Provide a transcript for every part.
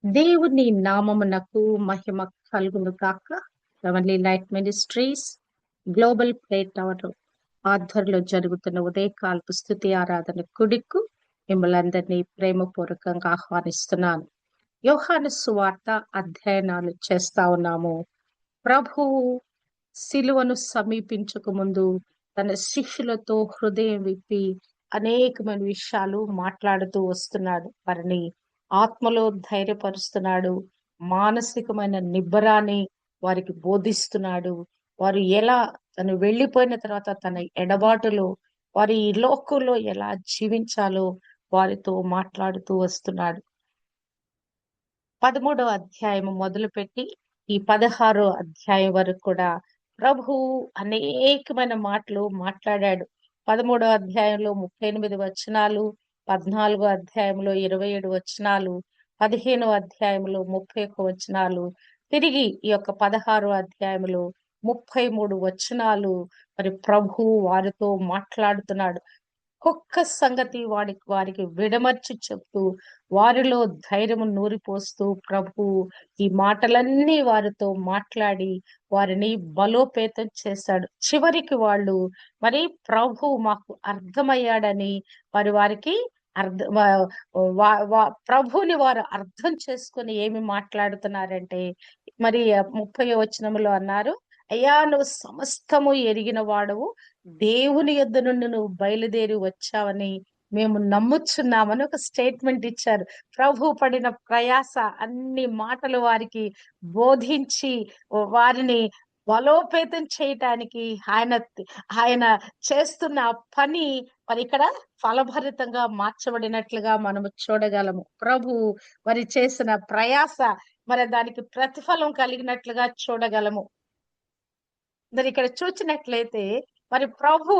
దేవుని నామమునకు మహిమ కలుగును గాక. Heavenly light ministries global prayer tower ఆధ్వర్యంలో జరుగుతున్న ఉదయకాలపు స్తుతి ఆరాధన కుడికు మిమ్మల్ని అందరినీ ప్రేమపూర్వకంగా ఆహ్వానిస్తున్నాను. యోహాను సువార్త అధ్యయనాలు చేస్తా ఉన్నాము. ప్రభువు సిలువను సమీపించక ముందు తన శిష్యులతో హృదయం విప్పి అనేకమైన విషయాలు మాట్లాడుతూ వస్తున్నాడు. వారిని ఆత్మలో ధైర్యపరుస్తున్నాడు. మానసికమైన నిబ్బరాన్ని వారికి బోధిస్తున్నాడు. వారు ఎలా తను వెళ్ళిపోయిన తర్వాత తన ఎడబాటులో వారి ఈ లోకంలో ఎలా జీవించాలో వారితో మాట్లాడుతూ వస్తున్నాడు. 13వ అధ్యాయం మొదలుపెట్టి ఈ 16వ అధ్యాయం వరకు కూడా ప్రభు అనేకమైన మాటలు మాట్లాడాడు. 13వ అధ్యాయంలో 38 వచనాలు, 14వ అధ్యాయంలో 27 వచనాలు, 15వ అధ్యాయంలో 31 వచనాలు, తిరిగి ఈ యొక్క 16వ అధ్యాయంలో 33 వచనాలు మరి ప్రభు వారితో మాట్లాడుతున్నాడు. ఒక్క సంగతి వారికి విడమర్చి చెప్తూ వారిలో ధైర్యము నూరిపోస్తూ ప్రభు ఈ మాటలన్నీ వారితో మాట్లాడి వారిని బలోపేతం చేశాడు. చివరికి వాళ్ళు మరి ప్రభు మాకు అర్థమయ్యాడని వారికి ప్రభుని వారు అర్థం చేసుకుని ఏమి మాట్లాడుతున్నారంటే మరి 30వ వచనంలో అన్నారు, అయ్యా నువ్వు సమస్తము ఎరిగిన వాడవు, దేవుని యొద్ద నుండి నువ్వు బయలుదేరి వచ్చావని మేము నమ్ముచున్నామని ఒక స్టేట్మెంట్ ఇచ్చారు. ప్రభు పడిన ప్రయాస అన్ని మాటలు వారికి బోధించి వారిని బలోపేతం చేయటానికి ఆయన చేస్తున్న పని మరి ఇక్కడ ఫలభరితంగా మార్చబడినట్లుగా మనము చూడగలము. ప్రభు మరి చేసిన ప్రయాస మరి దానికి ప్రతిఫలం కలిగినట్లుగా చూడగలము. మరి ఇక్కడ చూసినట్లయితే మరి ప్రభు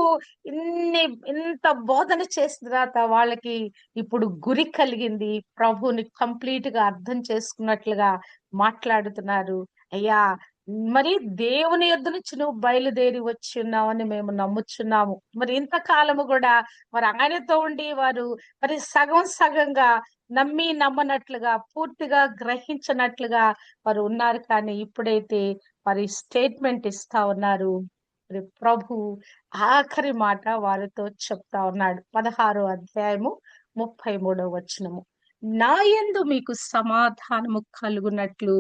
ఇంత బోధన చేసిన తర్వాత వాళ్ళకి ఇప్పుడు గురి కలిగింది. ప్రభుని కంప్లీట్ గా అర్థం చేసుకున్నట్లుగా మాట్లాడుతున్నారు. అయ్యా మరి దేవుని యొద్ద నుంచి నువ్వు బయలుదేరి వచ్చి ఉన్నావని మేము నమ్ముచున్నాము. మరి ఇంతకాలము కూడా మరి ఆయనతో ఉండి వారు మరి సగం సగంగా నమ్మనట్లుగా పూర్తిగా గ్రహించినట్లుగా వారు ఉన్నారు. కానీ ఇప్పుడైతే మరి స్టేట్మెంట్ ఇస్తా ఉన్నారు. మరి ప్రభు ఆఖరి మాట వారితో చెప్తా ఉన్నాడు. 16వ అధ్యాయము 33వ వచనము, నా యందు మీకు సమాధానము కలుగునట్లు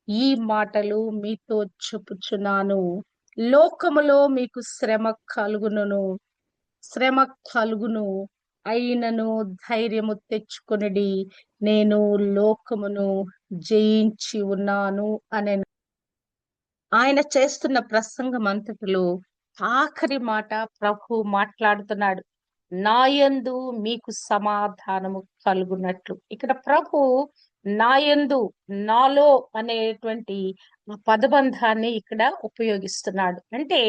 ఈ మాటలు మీతో చెప్పుచున్నాను. లోకములో మీకు శ్రమ కలుగును, అయినను ధైర్యము తెచ్చుకొనుడి, నేను లోకమును జయించి ఉన్నాను అనే ఆయన చేస్తున్న ప్రసంగం అంతటిలో ఆఖరి మాట ప్రభు మాట్లాడుతున్నాడు, నాయందు మీకు సమాధానము కలుగునట్లు. ఇక్కడ ప్రభు నాయందు, నాలో అనేటువంటి పదబంధాన్ని ఇక్కడ ఉపయోగిస్తున్నాడు. అంటే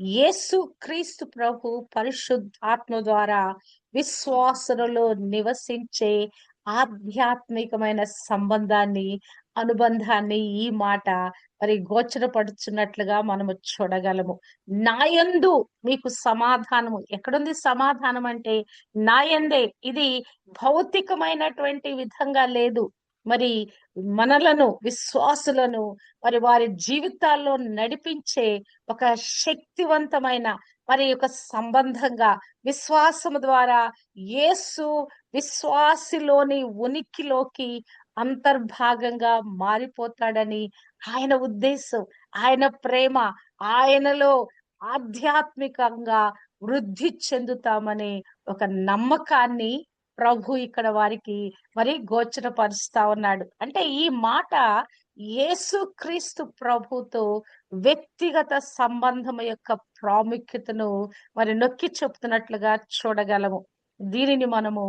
యేసు క్రీస్తు ప్రభు పరిశుద్ధాత్మ ద్వారా విశ్వాసులలో నివసించే ఆధ్యాత్మికమైన సంబంధాన్ని, అనుబంధాన్ని ఈ మాట మరి గోచరపడుచున్నట్లుగా మనము చూడగలము. నాయందు మీకు సమాధానము. ఎక్కడుంది సమాధానం అంటే నాయందే. ఇది భౌతికమైనటువంటి విధంగా లేదు. మరి మనలను, విశ్వాసులను మరి వారి జీవితాల్లో నడిపించే ఒక శక్తివంతమైన మరి ఒక సంబంధంగా విశ్వాసము ద్వారా యేసు విశ్వాసిలోని ఉనికిలోకి అంతర్భాగంగా మారిపోతాడని ఆయన ఉద్దేశం, ఆయన ప్రేమ, ఆయనలో ఆధ్యాత్మికంగా వృద్ధి చెందుతామనే ఒక నమ్మకాన్ని ప్రభు ఇక్కడ వారికి మరి గోచరపరుస్తా ఉన్నాడు. అంటే ఈ మాట యేసు క్రీస్తు ప్రభుతో వ్యక్తిగత సంబంధం యొక్క ప్రాముఖ్యతను మరి నొక్కి చెప్తున్నట్లుగా చూడగలము. దీనిని మనము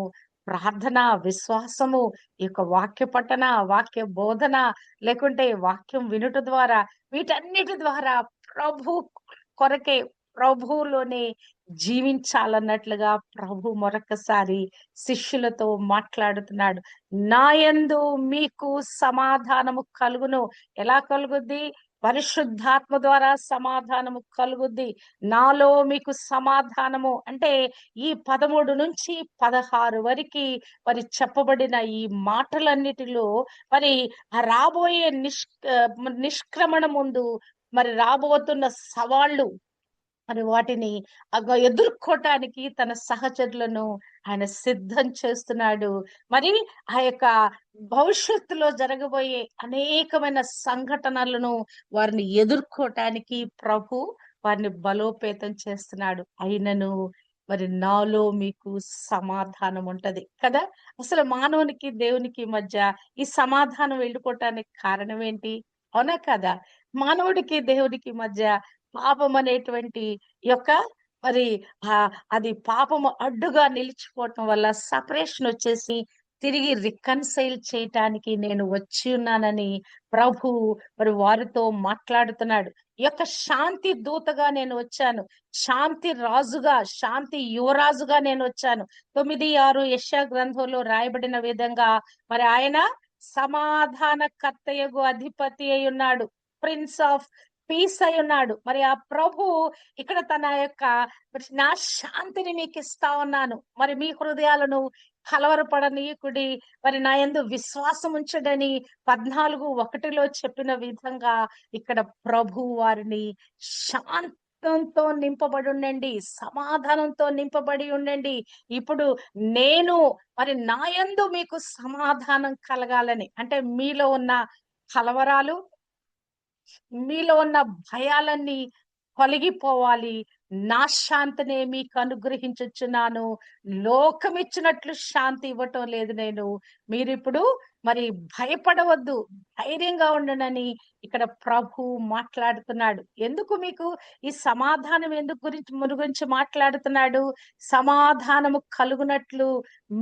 ప్రార్థన, విశ్వాసము, ఈ యొక్క వాక్య పఠన, వాక్య బోధన, లేకుంటే వాక్యం వినుట ద్వారా, వీటన్నిటి ద్వారా ప్రభు కొరకే, ప్రభువులోనే జీవించాలన్నట్లుగా ప్రభు మరొకసారి శిష్యులతో మాట్లాడుతున్నాడు. నాయందు మీకు సమాధానము కలుగును. ఎలా కలుగుద్ది? పరిశుద్ధాత్మ ద్వారా సమాధానము కలుగుద్ది. నాలో మీకు సమాధానము అంటే ఈ 13 నుంచి 16 వరకు మరి చెప్పబడిన ఈ మాటలన్నిటిలో మరి ఆ రాబోయే నిష్క్రమణ ముందు మరి రాబోతున్న సవాళ్ళు మరి వాటిని ఎదుర్కోటానికి తన సహచరులను ఆయన సిద్ధం చేస్తున్నాడు. మరి ఆ యొక్క భవిష్యత్తులో జరగబోయే అనేకమైన సంఘటనలను వారిని ఎదుర్కోటానికి ప్రభు వారిని బలోపేతం చేస్తున్నాడు. అయినను మరి నాలో మీకు సమాధానం ఉంటది కదా. అసలు మానవునికి దేవునికి మధ్య ఈ సమాధానం వెళ్ళిపోవటానికి కారణం ఏంటి? అవునా కదా? మానవుడికి దేవుడికి మధ్య పాపం అనేటువంటి యొక్క మరి అది పాపము అడ్డుగా నిలిచిపోవటం వల్ల సపరేషన్ వచ్చేసి తిరిగి రికన్సైల్ చేయటానికి నేను వచ్చి ఉన్నానని ప్రభు మరి వారితో మాట్లాడుతున్నాడు. ఈ యొక్క శాంతి దూతగా నేను వచ్చాను, శాంతి రాజుగా, శాంతి యువరాజుగా నేను వచ్చాను. 9:6 యెషయా గ్రంథంలో రాయబడిన విధంగా మరి ఆయన సమాధాన కర్తయగు అధిపతి అయి ఉన్నాడు, ప్రిన్స్ ఆఫ్ పీస్ అయి ఉన్నాడు. మరి ఆ ప్రభు ఇక్కడ తన యొక్క నా శాంతిని మీకు ఇస్తా ఉన్నాను, మరి మీ హృదయాలను కలవరపడనీయకుడి, మరి నా యందు విశ్వాసం ఉంచడని 14:1 చెప్పిన విధంగా ఇక్కడ ప్రభు వారిని శాంతంతో నింపబడి ఉండండి, సమాధానంతో నింపబడి ఉండండి. ఇప్పుడు నేను మరి నా యందు మీకు సమాధానం కలగాలని, అంటే మీలో ఉన్న కలవరాలు, మీలో ఉన్న భయాలన్నీ తొలగిపోవాలి. నా శాంతినే మీకు అనుగ్రహించుచున్నాను, లోకమిచ్చినట్లు శాంతి ఇవ్వటం లేదు నేను. మీరిప్పుడు మరి భయపడవద్దు, ధైర్యంగా ఉండనని ఇక్కడ ప్రభు మాట్లాడుతున్నాడు. ఎందుకు మీకు ఈ సమాధానం ఎందుకు గురించి మాట్లాడుతున్నాడు? సమాధానము కలుగునట్లు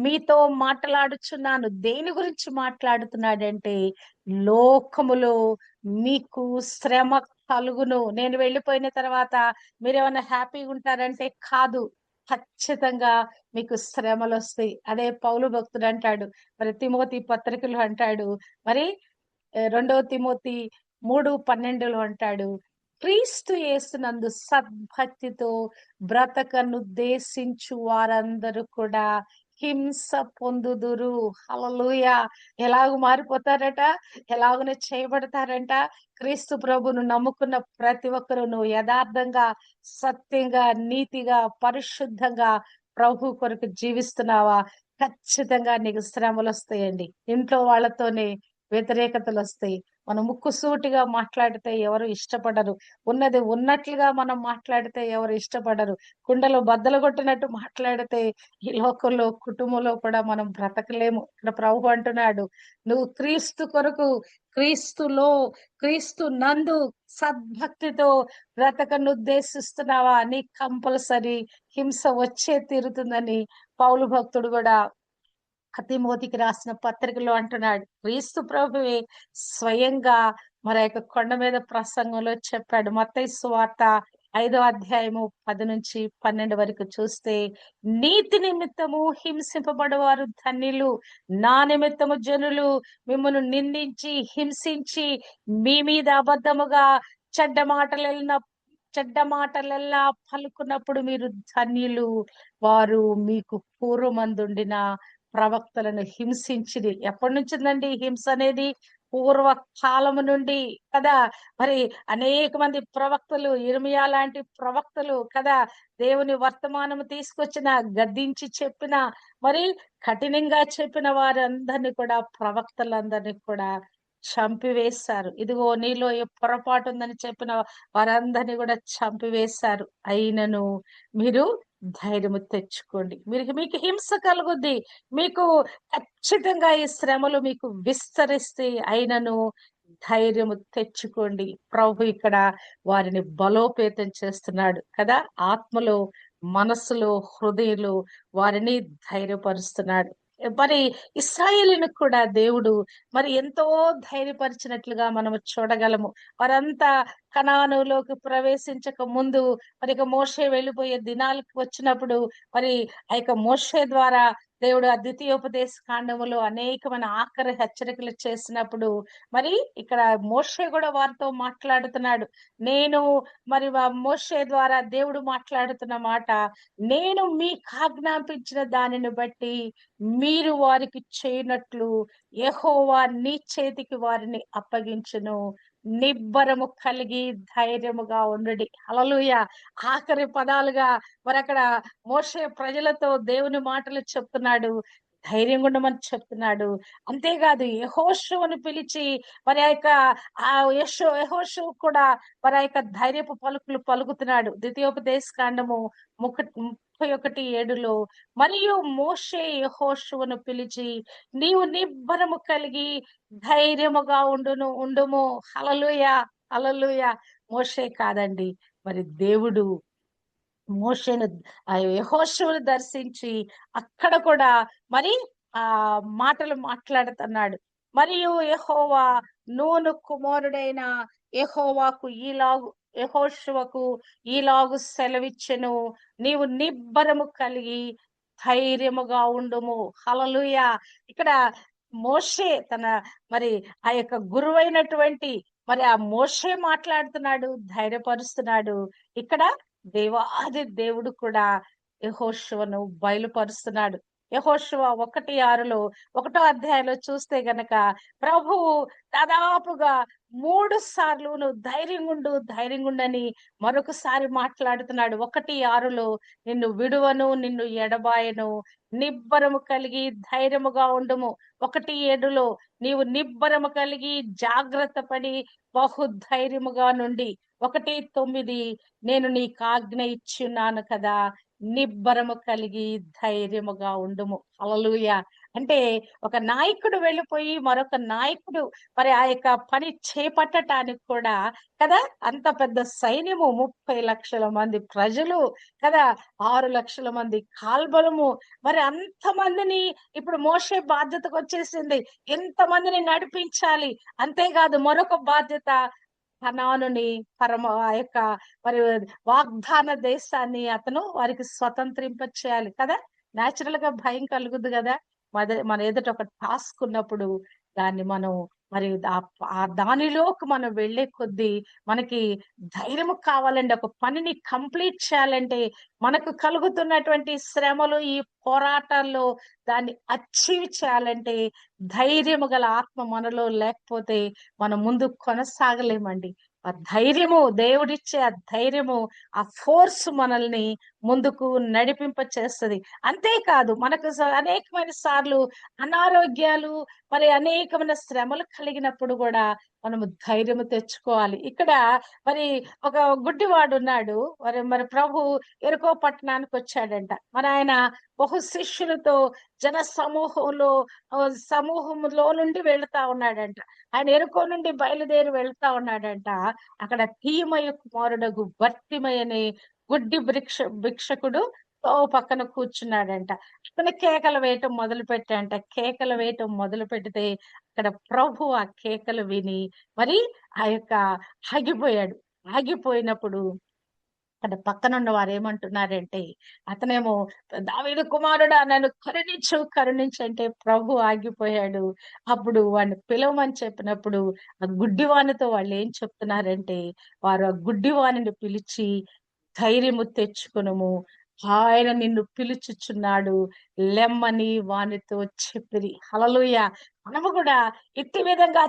మీతో మాట్లాడుచున్నాను. దేని గురించి మాట్లాడుతున్నాడంటే, లోకములో మీకు శ్రమ కలుగును. నేను వెళ్ళిపోయిన తర్వాత మీరేమన్నా హ్యాపీగా ఉంటారంటే కాదు, ఖచ్చితంగా మీకు శ్రమలు వస్తాయి. అదే పౌలు భక్తుడు అంటాడు, మరి తిమోతి పత్రికలు అంటాడు, మరి 2 తిమోతి 3:12 అంటాడు, క్రీస్తు యేసునందు సద్భక్తితో బ్రతకనుద్దేశించు వారందరూ కూడా హింస పొందుదురు. హల్లెలూయా! ఎలాగ మారిపోతారట, ఎలాగనే చేయబడతారంట? క్రీస్తు ప్రభును నమ్ముకున్న ప్రతి ఒక్కరును యథార్థంగా, సత్యంగా, నీతిగా, పరిశుద్ధంగా ప్రభు కొరకు జీవిస్తున్నావా? ఖచ్చితంగా నీకు శ్రమలు వస్తాయండి. ఇంట్లో వాళ్ళతోనే వ్యతిరేకతలు వస్తాయి. మనం ముక్కుసూటిగా మాట్లాడితే ఎవరు ఇష్టపడరు. ఉన్నది ఉన్నట్లుగా మనం మాట్లాడితే ఎవరు ఇష్టపడరు. కుండలో బద్దలు కొట్టినట్టు మాట్లాడితే ఈ లోకంలో, కుటుంబంలో కూడా మనం బ్రతకలేము. ఇక్కడ ప్రభు అంటున్నాడు, నువ్వు క్రీస్తు కొరకు, క్రీస్తులో, క్రీస్తు నందు సద్భక్తితో బ్రతకను ఉద్దేశిస్తున్నావా? నీ కంపల్సరీ హింస వచ్చే తీరుతుందని పౌలు భక్తుడు కూడా తిమోతికి రాసిన పత్రికలో అంటున్నాడు. క్రీస్తు ప్రభువే స్వయంగా మరి యొక్క కొండ మీద ప్రసంగంలో చెప్పాడు. మత్తయి సువార్త 5:10-12 వరకు చూస్తే, నీతి నిమిత్తము హింసింపబడేవారు ధన్యులు, నా నిమిత్తము జనులు మిమ్మల్ని నిందించి హింసించి మీ మీద అబద్ధముగా చెడ్డ మాటలెల్లా పలుకున్నప్పుడు మీరు ధన్యులు, వారు మీకు పూర్వమందుండిన ప్రవక్తలను హింసించిది. ఎప్పటి నుంచిందండి హింస అనేది? పూర్వ కాలము నుండి కదా. మరి అనేక మంది ప్రవక్తలు, ఇర్మియా లాంటి ప్రవక్తలు కదా, దేవుని వర్తమానము తీసుకొచ్చిన, గద్దించి చెప్పిన, మరి కఠినంగా చెప్పిన వారందరినీ కూడా, ప్రవక్తలందరినీ కూడా చంపివేశారు. ఇదిగో నీలో ఏ పొరపాటు ఉందని చెప్పిన వారందరినీ కూడా చంపివేశారు. అయినను మీరు ధైర్యము తెచ్చుకోండి. మీకు హింస కలుగుద్ది, మీకు ఖచ్చితంగా ఈ శ్రమలు మీకు విస్తరిస్తే, అయినను ధైర్యము తెచ్చుకోండి. ప్రభు ఇక్కడ వారిని బలోపేతం చేస్తున్నాడు కదా. ఆత్మలో, మనస్సులో, హృదయంలో వారిని ధైర్యపరుస్తున్నాడు. మరి ఇశ్రాయేలును కూడా దేవుడు మరి ఎంతో ధైర్యపరిచినట్లుగా మనము చూడగలము. వారంతా కనానులోకి ప్రవేశించక ముందు మరి ఇక మోషే వెళ్ళిపోయే దినాలకు వచ్చినప్పుడు మరి ఆ యొక్క మోషే ద్వారా దేవుడు ఆ ద్వితీయోపదేశ కాండములో అనేకమైన ఆఖరి హెచ్చరికలు చేసినప్పుడు మరి ఇక్కడ మోషే కూడా వారితో మాట్లాడుతున్నాడు. నేను మరి మోషే ద్వారా దేవుడు మాట్లాడుతున్న మాట, నేను మీకు ఆజ్ఞాపించిన దానిని బట్టి మీరు వారికి చేయనట్లు యెహోవా నీ చేతికి వారిని అప్పగించును. నిబ్బరము కలిగి ధైర్యముగా ఉండుడి. హల్లెలూయా. ఆఖరి పదాలుగా మరి అక్కడ మోషే ప్రజలతో దేవుని మాటలు చెప్తున్నాడు. ధైర్యంగా ఉండమని చెప్తున్నాడు. అంతేకాదు యెహోషువను పిలిచి మరి ఆ యొక్క ఆ యెహోషువ కూడా మరి ఆ యొక్క ధైర్యపు పలుకులు పలుకుతున్నాడు. ద్వితీయోపదేశ కాండము 31:7 మరియు మోషే యెహోషువను పిలిచి నీవు నిబ్బరము కలిగి ధైర్యముగా ఉండుము. హల్లెలూయా. హల్లెలూయా. మోషే కాదండి, మరి దేవుడు మోషేను యెహోషువను దర్శించి అక్కడ కూడా మరి ఆ మాటలు మాట్లాడుతున్నాడు. మరియు యెహోవా నూను కుమారుడైన యెహోవాకు ఈలాగు యెహోషువకు ఈలాగు సెలవిచ్చెను, నీవు నిబ్బరము కలిగి ధైర్యముగా ఉండుము. హల్లెలూయా. ఇక్కడ మోషే తన మరి ఆ యొక్క గురువైనటువంటి మరి ఆ మోషే మాట్లాడుతున్నాడు, ధైర్యపరుస్తున్నాడు. ఇక్కడ దేవాది దేవుడు కూడా యెహోషువను బయలుపరుస్తున్నాడు. యెహోషువ 1:6 ఒకటో అధ్యాయంలో చూస్తే గనక ప్రభువు దాదాపుగా 3 సార్లు నువ్వు ధైర్యంగుండని మరొకసారి మాట్లాడుతున్నాడు. 1:6 నిన్ను విడువను, నిన్ను ఎడబాయను, నిబ్బరము కలిగి ధైర్యముగా ఉండుము. 1:7 నీవు నిబ్బరము కలిగి జాగ్రత్త పడి బహు ధైర్యముగా నుండి. 1:9 నేను నీకు ఆజ్ఞ ఇచ్చున్నాను కదా, నిబ్బరము కలిగి ధైర్యముగా ఉండుము. హల్లెలూయా. అంటే ఒక నాయకుడు వెళ్ళిపోయి మరొక నాయకుడు మరి ఆ యొక్క పని చేపట్టటానికి కూడా కదా, అంత పెద్ద సైన్యము, 30 లక్షల మంది ప్రజలు కదా, 6 లక్షల మంది కాల్బలము, మరి అంతమందిని ఇప్పుడు మోషే బాధ్యతకు వచ్చేసింది. ఎంతమందిని నడిపించాలి. అంతేకాదు మరొక బాధ్యత, కనానుని ఆ యొక్క మరి వాగ్దాన దేశాన్ని అతను వారికి స్వతంత్రింప చేయాలి కదా. నేచురల్ గా భయం కలుగుద్ది కదా. మన ఎదుట ఒక టాస్క్ ఉన్నప్పుడు దాన్ని మనం మరి ఆ దానిలోకి మనం వెళ్ళే కొద్దీ మనకి ధైర్యం కావాలండి. ఒక పనిని కంప్లీట్ చేయాలంటే మనకు కలుగుతున్నటువంటి శ్రమలు, ఈ పోరాటాల్లో దాన్ని అచీవ్ చేయాలంటే ధైర్యము గల ఆత్మ మనలో లేకపోతే మనం ముందు కొనసాగలేమండి. ఆ ధైర్యము, దేవుడిచ్చే ఆ ధైర్యము, ఆ ఫోర్స్ మనల్ని ముందుకు నడిపింప చేస్తది. అంతేకాదు మనకు అనేకమైన సార్లు అనారోగ్యాలు, మరి అనేకమైన శ్రమలు కలిగినప్పుడు కూడా మనము ధైర్యము తెచ్చుకోవాలి. ఇక్కడ మరి ఒక గుడ్డివాడున్నాడు. మరి ప్రభు యెరికో పట్టణానికి వచ్చాడంట. మరి ఆయన బహు శిష్యులతో జన సమూహంలో నుండి వెళ్తా ఉన్నాడంట. ఆయన యెరికో నుండి బయలుదేరి వెళ్తా ఉన్నాడంట. అక్కడ తీమయ కుమారుడగు బర్తిమయ అనే గుడ్డి భిక్షకుడు పక్కన కూర్చున్నాడంట. అతను కేకలు వేయటం మొదలు పెడితే అక్కడ ప్రభు ఆ కేకలు విని మరి ఆ యొక్క ఆగిపోయాడు. ఆగిపోయినప్పుడు అక్కడ పక్కనున్న వారు ఏమంటున్నారంటే, అతనేమో దావీదు కుమారుడా నన్ను కరుణించు అంటే ప్రభు ఆగిపోయాడు. అప్పుడు వాడిని పిలవమని చెప్పినప్పుడు ఆ గుడ్డివానితో వాళ్ళు ఏం చెప్తున్నారంటే, వారు ఆ గుడ్డివానిని పిలిచి ధైర్యము తెచ్చుకొనుము, ఆయన నిన్ను పిలుచుచున్నాడు లెమ్మని వానితో చెప్పిరి. హల్లెలూయా. మనము కూడా ఇట్టి విధంగా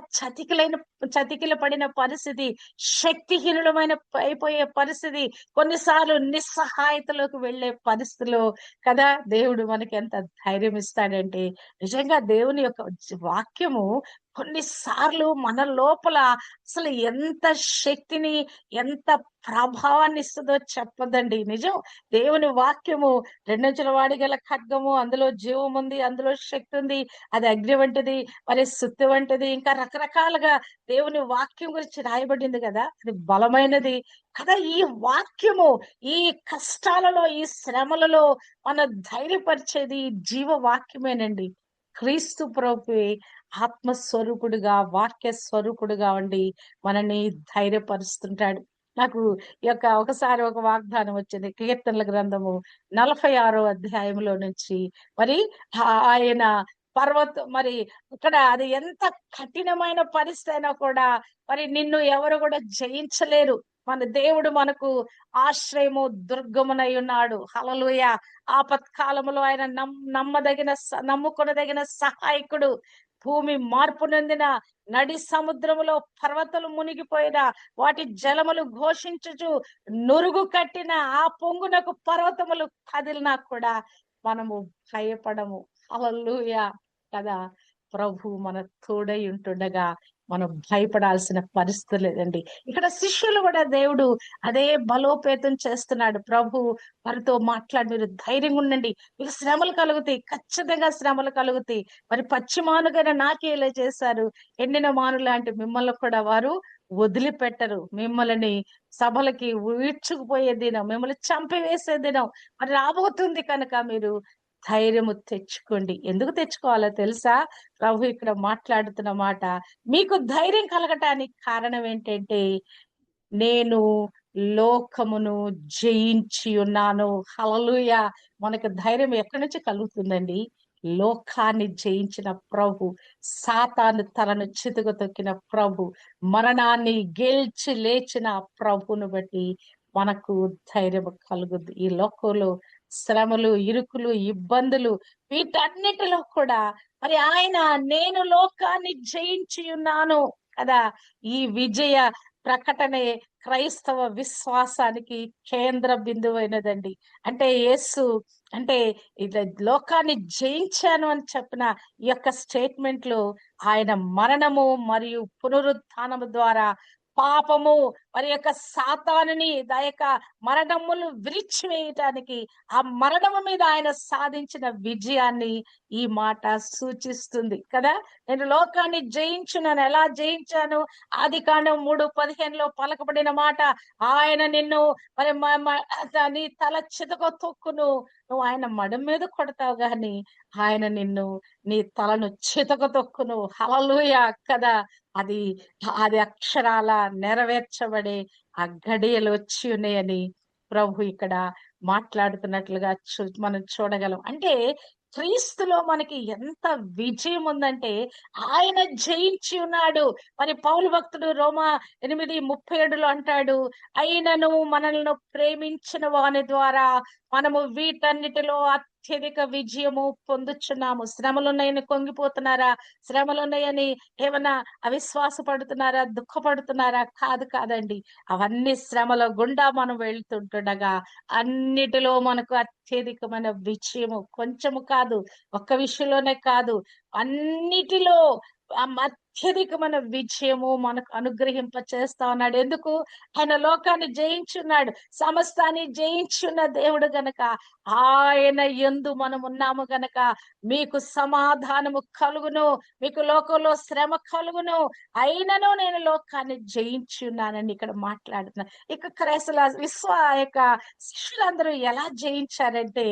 చతికిల పడిన పరిస్థితి, శక్తిహీనులమైన అయిపోయే పరిస్థితి, కొన్నిసార్లు నిస్సహాయతలోకి వెళ్ళే పరిస్థితిలో కదా దేవుడు మనకి ఎంత ధైర్యం ఇస్తాడంటే, నిజంగా దేవుని యొక్క వాక్యము కొన్నిసార్లు మన లోపల అసలు ఎంత శక్తిని, ఎంత ప్రభావాన్ని ఇస్తుందో చెప్పదండి. నిజం. దేవుని వాక్యము రెండంచుల వాడి గల ఖడ్గము, అందులో జీవం ఉంది, అందులో శక్తి ఉంది, అది అగ్ని వంటిది, మరి సుత్తి వంటిది, ఇంకా రకరకాలుగా దేవుని వాక్యం గురించి రాయబడింది కదా. అది బలమైనది కదా. ఈ వాక్యము ఈ కష్టాలలో, ఈ శ్రమలలో మన ధైర్యపరిచేది జీవ వాక్యమేనండి. క్రీస్తు ప్రభువే ఆత్మస్వరూపుడుగా, వాక్య స్వరూపుడుగా ఉండి మనని ధైర్యపరుస్తుంటాడు. నాకు ఈ యొక్క ఒకసారి ఒక వాగ్దానం వచ్చింది. కీర్తనల గ్రంథము 46వ అధ్యాయంలో నుంచి మరి ఆయన మరి ఇక్కడ అది ఎంత కఠినమైన పరిస్థితి అయినా కూడా మరి నిన్ను ఎవరు కూడా జయించలేరు. మన దేవుడు మనకు ఆశ్రయము దుర్గమునై ఉన్నాడు. హల్లెలూయా. ఆపత్కాలములో ఆయన నమ్ముకొనదగిన సహాయకుడు. భూమి మార్పు నొందిన నడి సముద్రములో పర్వతాలు మునిగిపోయిన వాటి జలములు ఘోషించుచు నురుగు కట్టిన ఆ పొంగునకు పర్వతములు కదిలినా కూడా మనము భయపడము. హల్లెలూయా కదా. ప్రభు మన తోడై ఉంటుండగా మనం భయపడాల్సిన పరిస్థితి లేదండి. ఇక్కడ శిష్యులు కూడా దేవుడు అదే బలోపేతం చేస్తున్నాడు. ప్రభు వారితో మాట్లాడి, మీరు ధైర్యంగా ఉండండి, మీకు శ్రమలు కలుగుతాయి, ఖచ్చితంగా శ్రమలు కలుగుతాయి. మరి పచ్చి మానుగైనా నాకే ఇలా చేశారు, ఎండిన మాను లాంటి మిమ్మల్ని కూడా వారు వదిలిపెట్టరు. మిమ్మల్ని సభలకి ఈడ్చుకుపోయే దినం, మిమ్మల్ని చంపివేసే దినం మరి రాబోతుంది. కనుక మీరు ధైర్యము తెచ్చుకోండి. ఎందుకు తెచ్చుకోవాలో తెలుసా? ప్రభు ఇక్కడ మాట్లాడుతున్న మాట, మీకు ధైర్యం కలగటానికి కారణం ఏంటంటే, నేను లోకమును జయించి ఉన్నాను. హల్లెలూయా. మనకు ధైర్యం ఎక్కడి నుంచి కలుగుతుందండి? లోకాన్ని జయించిన ప్రభు, సాతాను తలను చితుకు తొక్కిన ప్రభు, మరణాన్ని గెలిచి లేచిన ప్రభును బట్టి మనకు ధైర్యం కలుగుద్ది. ఈ లోకంలో శ్రమలు, ఇరుకులు, ఇబ్బందులు, వీటన్నిటిలో కూడా మరి ఆయన నేను లోకాన్ని జయించి ఉన్నాను కదా. ఈ విజయ ప్రకటనే క్రైస్తవ విశ్వాసానికి కేంద్ర బిందువైనదండి. అంటే యేసు అంటే ఇట్లా లోకాన్ని జయించాను అని చెప్పిన ఈ యొక్క స్టేట్మెంట్ లో ఆయన మరణము మరియు పునరుత్థానము ద్వారా పాపము మరి యొక్క సాతానుని ఆ యొక్క మరణములు విరిచివేయటానికి, ఆ మరణము మీద ఆయన సాధించిన విజయాన్ని ఈ మాట సూచిస్తుంది కదా. నేను లోకాన్ని జయించున్నాను. ఎలా జయించాను? ఆదికాండం 3:15లో పలకబడిన మాట, ఆయన నిన్ను మరి నీ తల చితక తొక్కును, నువ్వు ఆయన మడం మీద కొడతావు గాని ఆయన నిన్ను నీ తలను చితక తొక్కును. హల్లెలూయా కదా. అది అది అక్షరాల నెరవేర్చబడే ఆ గడియలు వచ్చి ఉన్నాయని ప్రభు ఇక్కడ మాట్లాడుతున్నట్లుగా మనం చూడగలం. అంటే క్రీస్తులో మనకి ఎంత విజయం ఉందంటే ఆయన జయించి ఉన్నాడు. మరి పౌలు భక్తుడు రోమా 8:37లో అంటాడు, అయినను మనల్ని ప్రేమించిన వాని ద్వారా మనము వీటన్నిటిలో అత్యధిక విజయము పొందుచున్నాము. శ్రమలున్నాయని కుంగిపోతున్నారా? శ్రమలున్నాయని ఏమన్నా అవిశ్వాస పడుతున్నారా? దుఃఖపడుతున్నారా? కాదండి. అవన్నీ శ్రమల గుండా మనం వెళ్తుంటుండగా అన్నిటిలో మనకు అత్యధికమైన విజయము, కొంచెము కాదు, ఒక్క విషయంలోనే కాదు, అన్నిటిలో అత్యధికమైన విజయము మనకు అనుగ్రహింప చేస్తా ఉన్నాడు. ఎందుకు? ఆయన లోకాన్ని జయించున్నాడు, సమస్తాన్ని జయించున్న దేవుడు గనక, ఆయన యందు మనం ఉన్నాము గనక మీకు సమాధానము కలుగును, మీకు లోకంలో శ్రమ కలుగును, అయినను నేను లోకాన్ని జయించున్నానని ఇక్కడ మాట్లాడుతున్నా. ఇక క్రైస్తవ యొక్క శిష్యులందరూ ఎలా జయించారంటే,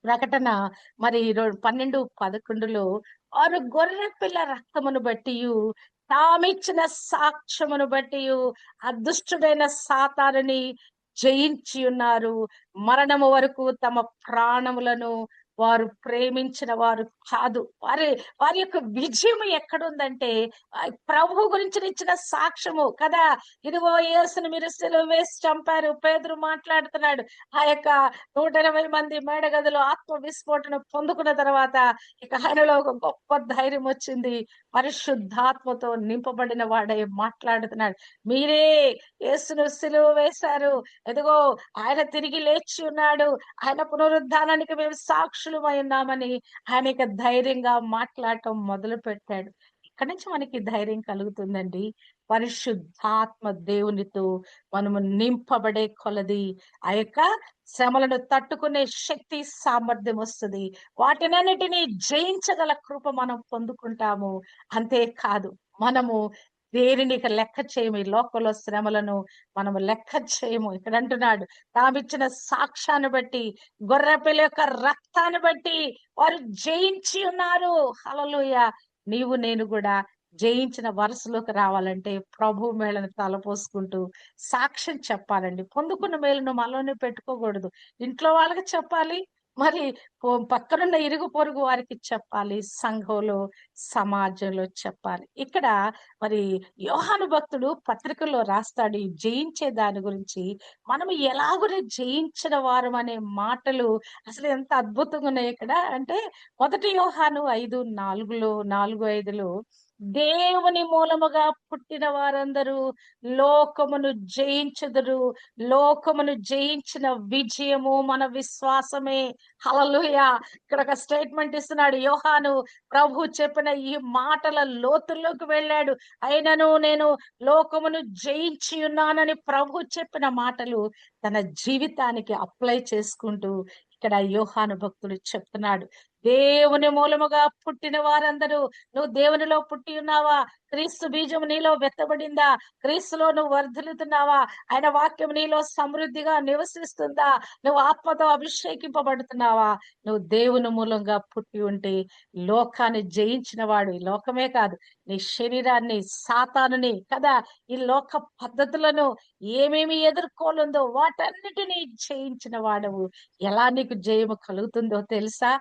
ప్రకటన మరి 12:11లో వారు గొర్రె పిల్ల రక్తమును బట్టి తామిచ్చిన సాక్ష్యమును బట్టి ఆ దుష్టుడైన సాతానుని జయించి ఉన్నారు. మరణము వరకు తమ ప్రాణములను వారు ప్రేమించిన వారు కాదు. వారి యొక్క విజయం ఎక్కడుందంటే ప్రభు గురించి ఇచ్చిన సాక్ష్యము కదా. ఇదిగో యేసును మీరు సిలువ వేసి చంపారు. పేతురు మాట్లాడుతున్నాడు. ఆ యొక్క 120 మంది మేడగదిలో ఆత్మ విస్ఫోటన పొందుకున్న తర్వాత ఇక ఆయనలో ఒక గొప్ప ధైర్యం వచ్చింది. పరిశుద్ధాత్మతో నింపబడిన వాడై మాట్లాడుతున్నాడు, మీరే యేసును సిలువ వేశారు, ఎదుగో ఆయన తిరిగి లేచి ఉన్నాడు, ఆయన పునరుద్ధానానికి మేము సాక్షులమై ఉన్నామని ఆయనకి ధైర్యంగా మాట్లాడటం మొదలు పెట్టాడు. ఇక్కడి నుంచి మనకి ధైర్యం కలుగుతుందండి. పరిశుద్ధాత్మ దేవునితో మనము నింపబడే కొలది ఆ యొక్క శ్రమలను తట్టుకునే శక్తి, సామర్థ్యం వస్తుంది. వాటినన్నిటినీ జయించగల కృప మనం పొందుకుంటాము. అంతేకాదు, మనము దేనిని ఇక లెక్క చేయము. ఈ లోకంలో శ్రమలను మనము లెక్క చేయము. ఇక్కడ అంటున్నాడు, తామిచ్చిన సాక్ష్యాన్ని బట్టి, గొర్రెపిల్ల యొక్క రక్తాన్ని బట్టి వారు జయించి ఉన్నారు. హల్లెలూయా. నీవు నేను కూడా జయించిన వరుసలోకి రావాలంటే ప్రభు మేళను తలపోసుకుంటూ సాక్ష్యం చెప్పాలండి. పొందుకున్న మేలును మనలోనే పెట్టుకోకూడదు. ఇంట్లో వాళ్ళకి చెప్పాలి. మరి పక్కనున్న ఇరుగు పొరుగు వారికి చెప్పాలి. సంఘంలో, సమాజంలో చెప్పాలి. ఇక్కడ మరి యోహాను భక్తుడు పత్రికల్లో రాస్తాడు ఈ జయించే దాని గురించి. మనం ఎలాగునే జయించిన వారం అనే మాటలు అసలు ఎంత అద్భుతంగా ఉన్నాయి ఇక్కడ. అంటే 1 యోహాను 5:4లో 4:5లో దేవుని మూలముగా పుట్టిన వారందరూ లోకమును జయించుదురు. లోకమును జయించిన విజయము మన విశ్వాసమే. హల్లెలూయా! ఇక్కడ ఒక స్టేట్మెంట్ ఇస్తున్నాడు యోహాను. ప్రభు చెప్పిన ఈ మాటల లోతుల్లోకి వెళ్ళాడు. అయినను నేను లోకమును జయించి ఉన్నానని ప్రభు చెప్పిన మాటలు తన జీవితానికి అప్లై చేసుకుంటూ ఇక్కడ యోహాను భక్తుడు చెప్తున్నాడు. దేవుని మూలముగా పుట్టిన వారందరూ, నువ్వు దేవునిలో పుట్టి ఉన్నావా? క్రీస్తు బీజం నీలో వెత్తబడిందా? క్రీస్తులో నువ్వు వర్ధిల్లుతున్నావా? ఆయన వాక్యం నీలో సమృద్ధిగా నివసిస్తుందా? నువ్వు ఆత్మతో అభిషేకింపబడుతున్నావా? నువ్వు దేవుని మూలంగా పుట్టి ఉంటే లోకాన్ని జయించిన వాడు, ఈ లోకమే కాదు నీ శరీరాన్ని, సాతానుని కదా, ఈ లోక పద్ధతులను ఏమేమి ఎదుర్కోలుందో వాటన్నిటినీ జయించిన వాడవు. ఎలా నీకు జయము కలుగుతుందో తెలుసా?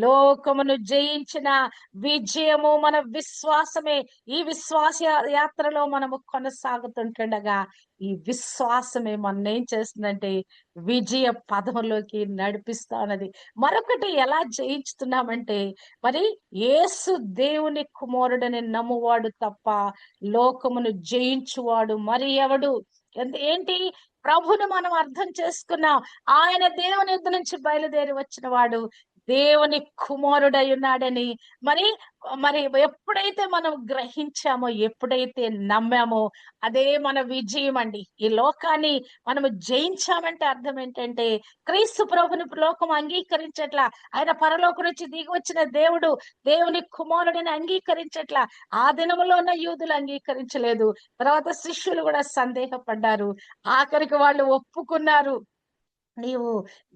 లోకమును జయించిన విజయము మన విశ్వాసమే. ఈ విశ్వాస యాత్రలో మనము కొనసాగుతుంటుండగా ఈ విశ్వాసమే మన ఏం చేస్తుందంటే విజయ పదములోకి నడిపిస్తా ఉన్నది. మరొకటి ఎలా జయించుతున్నామంటే మరి యేసు దేవుని కుమారుడని నమ్మువాడు తప్ప లోకమును జయించువాడు మరి ఎవడు? ఏంటి? ప్రభుని మనం అర్థం చేసుకున్నాం. ఆయన దేవుని యుద్ధ నుంచి బయలుదేరి వచ్చిన వాడు, దేవుని కుమారుడై ఉన్నాడని మరి మరి ఎప్పుడైతే మనం గ్రహించామో, ఎప్పుడైతే నమ్మామో అదే మన విజయం అండి. ఈ లోకాన్ని మనము జయించామంటే అర్థం ఏంటంటే క్రీస్తు ప్రభుని లోకం అంగీకరించట్లా. ఆయన పరలోకం నుంచి దిగి వచ్చిన దేవుడు, దేవుని కుమారుడిని అంగీకరించట్లా. ఆ దినములో ఉన్న యూదులు అంగీకరించలేదు. తర్వాత శిష్యులు కూడా సందేహపడ్డారు. ఆఖరికి వాళ్ళు ఒప్పుకున్నారు, నీవు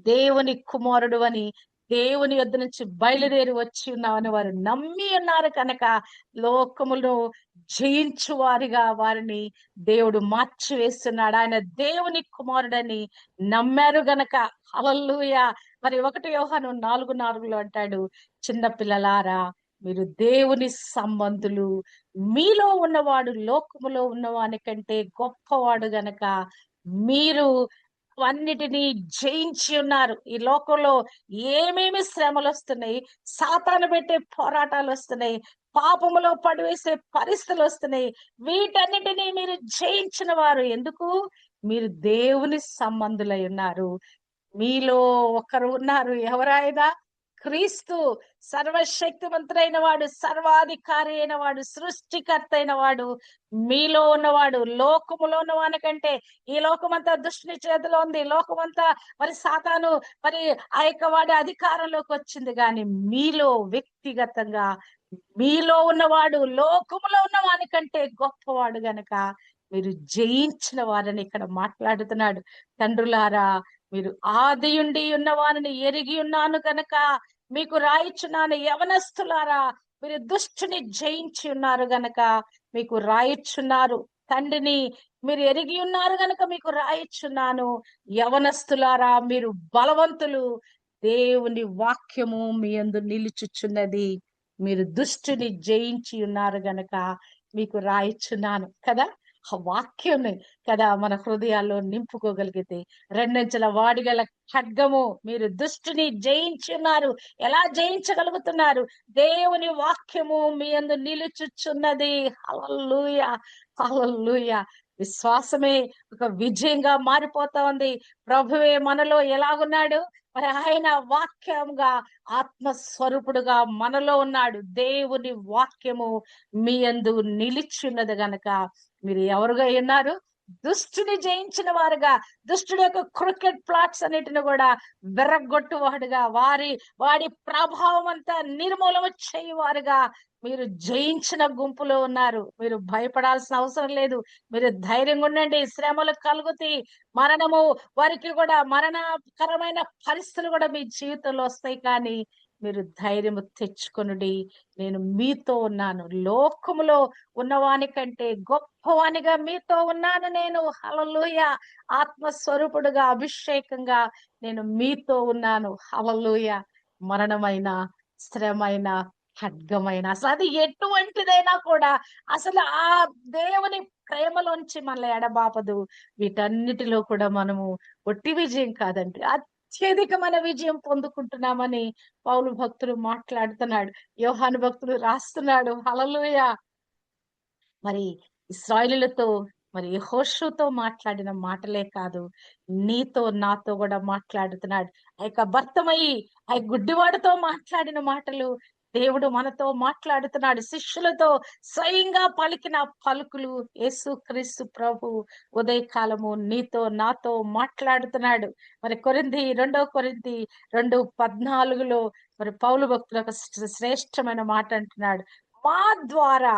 దేవుని కుమారుడు అని, దేవుని యొద్ద నుంచి బయలుదేరి వచ్చి ఉన్నావని వారు నమ్మి ఉన్నారు కనుక లోకములో జయించు వారిగా వారిని దేవుడు మార్చివేస్తున్నాడు. ఆయన దేవుని కుమారుడని నమ్మారు గనక. హల్లెలూయా! మరి 1 యోహాను 4:4లో అంటాడు, చిన్న పిల్లలారా మీరు దేవుని సంబంధులు, మీలో ఉన్నవాడు లోకములో ఉన్నవాని కంటే గొప్పవాడు గనక మీరు అన్నిటినీ జయించి ఉన్నారు. ఈ లోకంలో ఏమేమి శ్రమలు వస్తున్నాయి, సాతాను పెట్టే పోరాటాలు వస్తున్నాయి, పాపములో పడివేసే పరిస్థితులు వస్తున్నాయి. వీటన్నిటినీ మీరు జయించిన వారు. ఎందుకు? మీరు దేవుని సంబంధులై ఉన్నారు. మీలో ఒకరు ఉన్నారు. ఎవరాయన? క్రీస్తు. సర్వశక్తిమంతుడైన వాడు, సర్వాధికారి అయిన వాడు, సృష్టికర్త అయిన వాడు మీలో ఉన్నవాడు. లోకములో ఉన్న వానికంటే ఈ లోకమంతా దుష్టుని చేతిలో ఉంది. లోకమంతా మరి సాతాను మరి ఆ యొక్క వాడి అధికారంలోకి వచ్చింది. కానీ మీలో వ్యక్తిగతంగా మీలో ఉన్నవాడు లోకములో ఉన్న వానికంటే గొప్పవాడు గనక మీరు జయించిన వారని ఇక్కడ మాట్లాడుతున్నాడు. తండ్రులారా మీరు ఆదియుండి ఉన్న వారిని ఎరిగి ఉన్నాను గనక మీకు రాయిచున్నాను. యవనస్తులారా మీరు దుష్టుని జయించి ఉన్నారు గనక మీకు రాయిచున్నారు. తండ్రిని మీరు ఎరిగి ఉన్నారు గనక మీకు రాయిచున్నాను. యవనస్తులారా మీరు బలవంతులు, దేవుని వాక్యము మీ యందు నిలుచుచున్నది. మీరు దుష్టుని జయించి ఉన్నారు గనక మీకు రాయిచున్నాను కదా. ఆ వాక్యంని కదా మన హృదయాల్లో నింపుకోగలిగితే, రెండంచెల వాడిగల ఖడ్గము, మీరు దుష్టుని జయించి ఉన్నారు. ఎలా జయించగలుగుతున్నారు? దేవుని వాక్యము మీ యందు నిలుచుచున్నది. హల్లెలూయా! హల్లెలూయా! విశ్వాసమే ఒక విజయంగా మారిపోతా ఉంది. ప్రభువే మనలో ఎలాగున్నాడు? మరి ఆయన వాక్యంగా ఆత్మస్వరూపుడుగా మనలో ఉన్నాడు. దేవుని వాక్యము మీ యందు నిలిచున్నది గనక మీరు ఎవరుగా ఉన్నారు? దుష్టుని జయించిన వారుగా, దుష్టుడి యొక్క క్రికెట్ ప్లాట్స్ అన్నిటిని కూడా వెర్రగొట్టువాడుగా, వాడి ప్రభావం అంతా నిర్మూలన చేయవారుగా మీరు జయించిన గుంపులో ఉన్నారు. మీరు భయపడాల్సిన అవసరం లేదు. మీరు ధైర్యంగా ఉండండి. శ్రమలు కలుగుతాయి, మరణము వారికి కూడా మరణకరమైన పరిస్థితులు కూడా మీ జీవితంలో వస్తాయి. కానీ మీరు ధైర్యము తెచ్చుకొనుడి, నేను మీతో ఉన్నాను. లోకములో ఉన్నవాని కంటే గొప్పవానిగా మీతో ఉన్నాను నేను. హల్లెలూయా. ఆత్మస్వరూపుడుగా, అభిషేకంగా నేను మీతో ఉన్నాను. హల్లెలూయా. మరణమైన, శ్రమైన, ఖడ్గమైన, అసలు అది ఎటువంటిదైనా కూడా అసలు ఆ దేవుని ప్రేమలోంచి మనల్ని ఎడబాపదు. వీటన్నిటిలో కూడా మనము ఒట్టి విజయం కాదండి, అత్యధికమైన విజయం పొందుకుంటున్నామని పౌలు భక్తుడు మాట్లాడుతున్నాడు. యోహాను భక్తుడు రాస్తున్నాడు. హల్లెలూయా. మరి ఇశ్రాయేలీయులతో, మరి యెహోషువతో మాట్లాడిన మాటలే కాదు, నీతో నాతో కూడా మాట్లాడుతున్నాడు. ఆ యొక్క భర్తమయి ఆ గుడ్డివాడితో మాట్లాడిన మాటలు దేవుడు మనతో మాట్లాడుతున్నాడు. శిష్యులతో స్వయంగా పలికిన పలుకులు యేసుక్రీస్తు ప్రభు ఉదయకాలము నీతో నాతో మాట్లాడుతున్నాడు. మరి రెండో కొరింథీ 2:14 మరి పౌలు భక్తుడు ఒక శ్రేష్టమైన మాట అంటున్నాడు. మా ద్వారా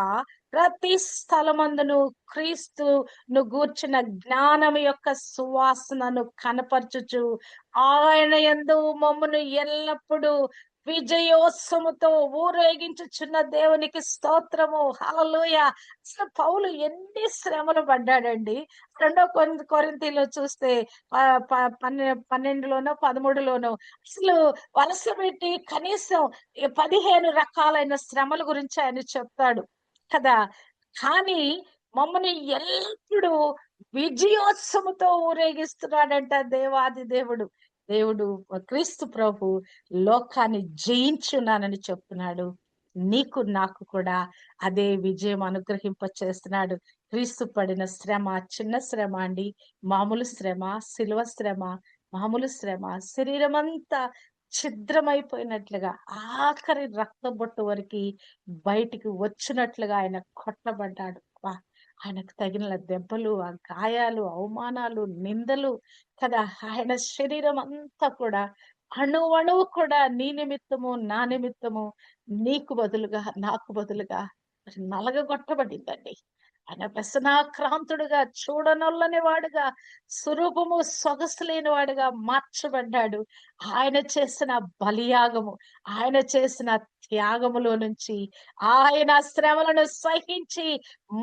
ప్రతి స్థలమందును క్రీస్తును గూర్చిన జ్ఞానం యొక్క సువాసనను కనపరచుచు ఆయన యందు మమ్మను ఎల్లప్పుడూ విజయోత్సవముతో ఊరేగించుచున్న దేవునికి స్తోత్రము. హల్లెలూయా. అసలు పౌలు ఎన్ని శ్రమలు పడ్డాడండి. రెండో కొరింథీలో చూస్తే 12లోనో 13లోనో అసలు వలస పెట్టి కనీసం 15 రకాలైన శ్రమల గురించి ఆయన చెప్తాడు కదా. కానీ మమ్మల్ని ఎల్లప్పుడూ విజయోత్సవముతో ఊరేగిస్తున్నాడంట దేవాది దేవుడు. దేవుడు క్రీస్తు ప్రభు లోకాన్ని జయించున్నానని చెప్తున్నాడు. నీకు నాకు కూడా అదే విజయం అనుగ్రహింప చేస్తున్నాడు. క్రీస్తు పడిన శ్రమ చిన్న శ్రమ అండి, మామూలు శ్రమ, శిలువ శ్రమ, మామూలు శ్రమ, శరీరం అంతా ఛిద్రమైపోయినట్లుగా ఆఖరి రక్త బొట్టు వరకు బయటికి వచ్చినట్లుగా ఆయన కొట్టబడ్డాడు. ఆయనకు తగిన దెబ్బలు, ఆ గాయాలు, అవమానాలు, నిందలు కదా. ఆయన శరీరం అంతా కూడా అణువణువు కూడా నీ నిమిత్తము, నా నిమిత్తము, నీకు బదులుగా, నాకు బదులుగా నలగగొట్టబడిందండి. ఆయన వ్యసనాక్రాంతుడుగా, చూడనొల్లని వాడుగా, స్వరూపము సొగసు లేని వాడుగా మార్చబడ్డాడు. ఆయన చేసిన బలియాగము, ఆయన చేసిన త్యాగములో నుంచి, ఆయన శ్రమలను సహించి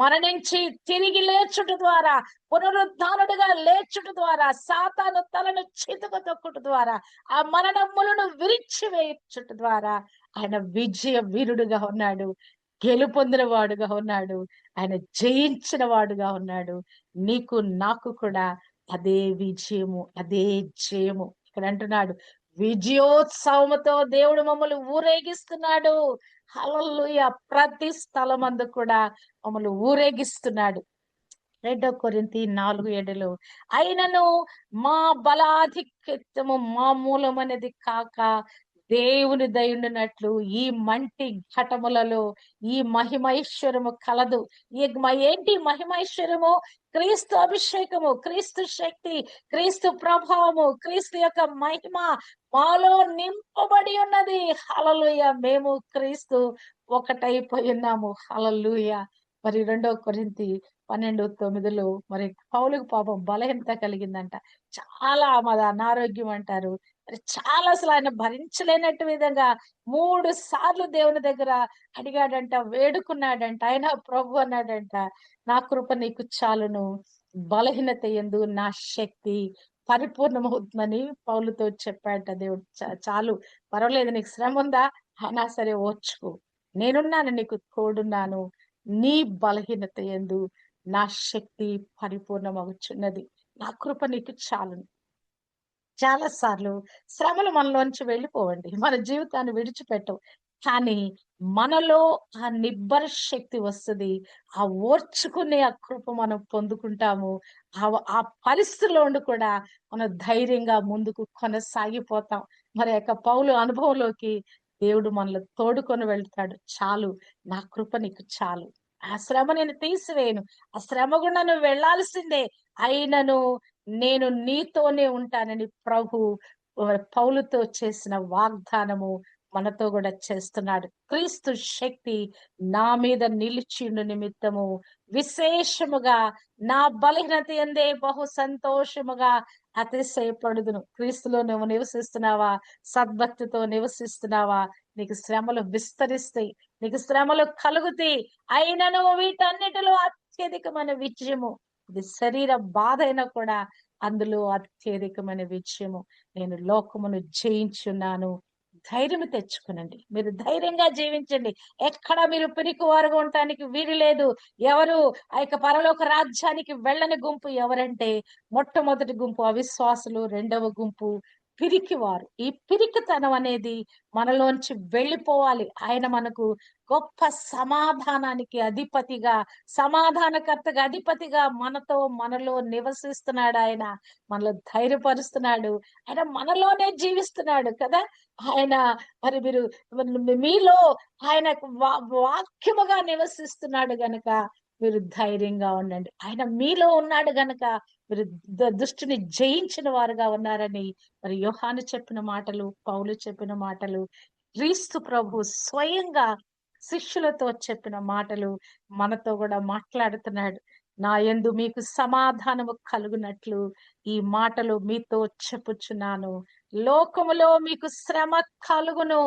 మరణించి తిరిగి లేచుట ద్వారా, పునరుద్ధానుడుగా లేచుట ద్వారా, సాతాను తలను చితుకు తొక్కుట ద్వారా, ఆ మరణములను విరిచివేయుచుట ద్వారా ఆయన విజయ వీరుడుగా ఉన్నాడు. గెలుపొందిన వాడుగా ఉన్నాడు. ఆయన జయించిన వాడుగా ఉన్నాడు. నీకు నాకు కూడా అదే విజయము, అదే జయము. ఇక్కడ అంటున్నాడు, విజయోత్సవముతో దేవుడు మమ్మల్ని ఊరేగిస్తున్నాడు. హల్లెలూయా. ప్రతి స్థలమందు కూడా మమ్మల్ని ఊరేగిస్తున్నాడు. 2 కొరింథీ 4:7 అయినను మా బలాధిక్యము మామూలమనేది కాక దేవుని దయుండునట్లు ఈ మంటి ఘటములలో ఈ మహిమైశ్వరము కలదు. ఏంటి మహిమైశ్వరము? క్రీస్తు అభిషేకము, క్రీస్తు శక్తి, క్రీస్తు ప్రభావము, క్రీస్తు యొక్క మహిమ మాలో నింపబడి ఉన్నది. హల్లెలూయా. మేము క్రీస్తు ఒకటైపోయి ఉన్నాము. హల్లెలూయా. మరి 2 కొరింథీ 12:9 మరి పౌలుకు పాపం బలహీనత కలిగిందంట. చాలా అనారోగ్యం అంటారు. మరి చాలా అసలు ఆయన భరించలేనట్టు విధంగా 3 సార్లు దేవుని దగ్గర అడిగాడంట, వేడుకున్నాడంట. ఆయన ప్రభు అన్నాడంట, నా కృప నీకు చాలును, బలహీనత యందు నా శక్తి పరిపూర్ణమవుతుందని పౌలుతో చెప్పాడట దేవుడు. చాలు, పర్వాలేదు, నీకు శ్రమ ఉందా, అయినా సరే ఓర్చుకో, నేనున్నాను, నీకు తోడున్నాను, నీ బలహీనత యందు నా శక్తి పరిపూర్ణమవుచున్నది, నా కృప నీకు చాలును. చాలా సార్లు శ్రమలు మనలోంచి వెళ్ళిపోవండి, మన జీవితాన్ని విడిచిపెట్టవు. కానీ మనలో ఆ నిబ్బర శక్తి వస్తుంది. ఆ ఓర్చుకునే ఆ కృప మనం పొందుకుంటాము. ఆ పరిస్థితిలో ఉండి కూడా మనం ధైర్యంగా ముందుకు కొనసాగిపోతాం. మరి యొక్క పౌలు అనుభవంలోకి దేవుడు మనల్ని తోడుకొని వెళ్తాడు. చాలు, నా కృప నీకు చాలు, ఆ శ్రమ నేను తీసివేయను, ఆ శ్రమ గుండా నువ్వు వెళ్లాల్సిందే, అయినను నేను నీతోనే ఉంటానని ప్రభు పౌలుతో చేసిన వాగ్దానము మనతో కూడా చేస్తున్నాడు. క్రీస్తు శక్తి నా మీద నిలిచిండు నిమిత్తము విశేషముగా నా బలహీనత యందే బహు సంతోషముగా అతిశయపడుదును. క్రీస్తులో నువ్వు నివసిస్తున్నావా? సద్భక్తితో నివసిస్తున్నావా? నీకు శ్రమలు విస్తరిస్తాయి, నీకు శ్రమలు కలుగుతాయి. అయినను వీటన్నిటిలో అత్యధికమైన విజయము, ఇది శరీర బాధ అయినా కూడా అందులో అత్యధికమైన విజయము. నేను లోకమును జయించున్నాను. ధైర్యం తెచ్చుకునండి. మీరు ధైర్యంగా జీవించండి. ఎక్కడ మీరు పిరికివారుగా ఉండటానికి వీలు లేదు. ఎవరు ఆ యొక్క పరలోక రాజ్యానికి వెళ్ళని గుంపు ఎవరంటే, మొట్టమొదటి గుంపు అవిశ్వాసులు, రెండవ గుంపు పిరికివారు. ఈ పిరికితనం అనేది మనలోంచి వెళ్ళిపోవాలి. ఆయన మనకు గొప్ప సమాధానానికి అధిపతిగా, సమాధానకర్తగా, అధిపతిగా మనలో నివసిస్తున్నాడు ఆయన. మనలో ధైర్యపరుస్తున్నాడు. ఆయన మనలోనే జీవిస్తున్నాడు కదా! ఆయన మరి మీరు మీలో ఆయన వాక్యముగా నివసిస్తున్నాడు గనక మీరు ధైర్యంగా ఉండండి. ఆయన మీలో ఉన్నాడు గనక మీరు దుష్టుని జయించిన వారుగా ఉన్నారని మరి యోహాను చెప్పిన మాటలు, పౌలు చెప్పిన మాటలు, క్రీస్తు ప్రభు స్వయంగా శిష్యులతో చెప్పిన మాటలు మనతో కూడా మాట్లాడుతున్నాడు. నా యందు మీకు సమాధానము కలుగునట్లు ఈ మాటలు మీతో చెప్పుచున్నాను. లోకములో మీకు శ్రమ కలుగును,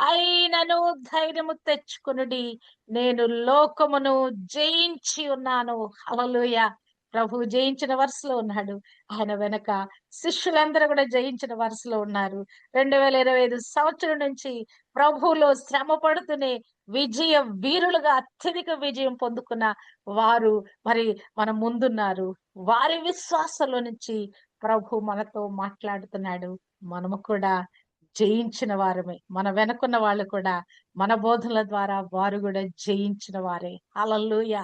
అయినను ధైర్యము తెచ్చుకొనుడి, నేను లోకమును జయించి ఉన్నాను. హల్లెలూయా! ప్రభువు జయించిన వరుసలో ఉన్నాడు. ఆయన వెనక శిష్యులందరూ కూడా జయించిన వరుసలో ఉన్నారు. 2025 సంవత్సరం నుంచి ప్రభువులో శ్రమ పడుతూనే విజయ వీరులుగా అత్యధిక విజయం పొందుకున్న వారు మరి మన ముందున్నారు. వారి విశ్వాసంలో నుంచి ప్రభు మనతో మాట్లాడుతున్నాడు. మనము కూడా జయించిన వారమే. మన వెనకున్న వాళ్ళు కూడా మన బోధనల ద్వారా వారు కూడా జయించిన వారే. హల్లెలూయా!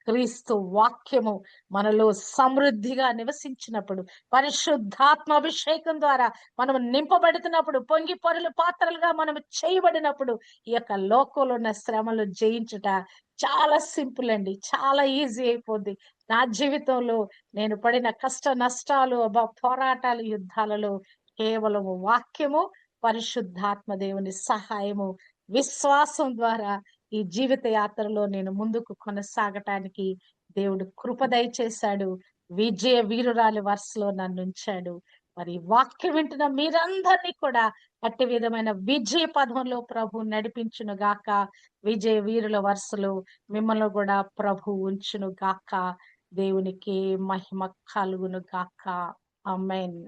క్రీస్తు వాక్యము మనలో సమృద్ధిగా నివసించినప్పుడు, పరిశుద్ధాత్మ అభిషేకం ద్వారా మనం నింపబడుతున్నప్పుడు, పొంగి పొరలు పాత్రలుగా మనం చేయబడినప్పుడు ఈ యొక్క లోకంలో ఉన్న శ్రమలు జయించుట చాలా సింపుల్ అండి. చాలా ఈజీ అయిపోద్ది. నా జీవితంలో నేను పడిన కష్ట నష్టాలు, పోరాటాలు, యుద్ధాలలో కేవలము వాక్యము, పరిశుద్ధాత్మ దేవుని సహాయము, విశ్వాసం ద్వారా ఈ జీవిత యాత్రలో నేను ముందుకు కొనసాగటానికి దేవుడు కృప దయచేశాడు. విజయ వీరురాలి వరుసలో నన్ను ఉంచాడు. మరి వాక్యం వింటున్న మీరందరినీ కూడా అట్టి విధమైన విజయ పదంలో ప్రభు నడిపించును గాక. విజయ వీరుల వరుసలో మిమ్మల్ని కూడా ప్రభు ఉంచును గాక. దేవునికి మహిమ కలుగును గాక. ఆమేన్.